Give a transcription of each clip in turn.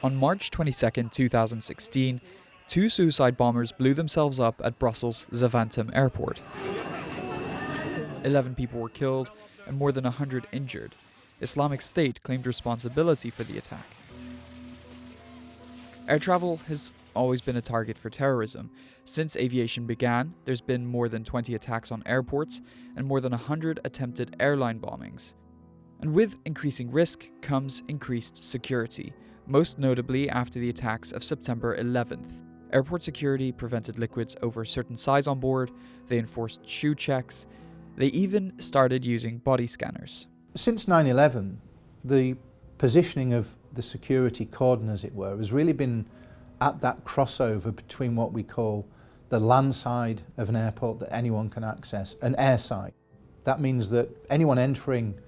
On March 22, 2016, two suicide bombers blew themselves up at Brussels Zaventem airport. 11 people were killed and more than 100 injured. Islamic State claimed responsibility for the attack. Air travel has always been a target for terrorism. Since aviation began, there's been more than 20 attacks on airports and more than 100 attempted airline bombings. And with increasing risk comes increased security, most notably after the attacks of September 11th. Airport security prevented liquids over a certain size on board, they enforced shoe checks, they even started using body scanners. Since 9/11, the positioning of the security cordon, as it were, has really been at that crossover between what we call the land side of an airport that anyone can access and airside. That means that anyone entering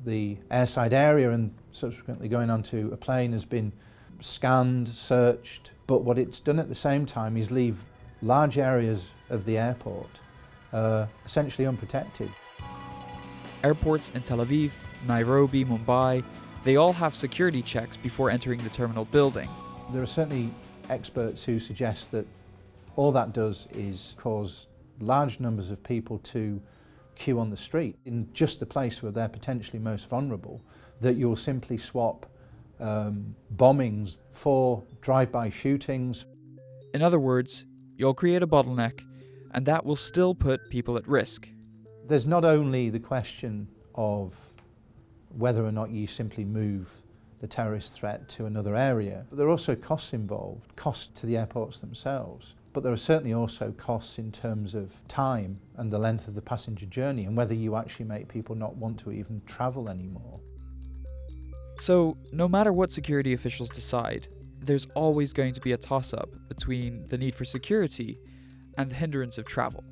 the airside area and subsequently going onto a plane has been scanned, searched, but what it's done at the same time is leave large areas of the airport essentially unprotected. Airports in Tel Aviv, Nairobi, Mumbai, they all have security checks before entering the terminal building. There are certainly experts who suggest that all that does is cause large numbers of people to queue on the street in just the place where they're potentially most vulnerable, that you'll simply swap bombings for drive-by shootings. In other words, you'll create a bottleneck, and that will still put people at risk. There's not only the question of whether or not you simply move the terrorist threat to another area, but there are also costs involved, costs to the airports themselves. But there are certainly also costs in terms of time and the length of the passenger journey and whether you actually make people not want to even travel anymore. So, no matter what security officials decide, there's always going to be a toss-up between the need for security and the hindrance of travel.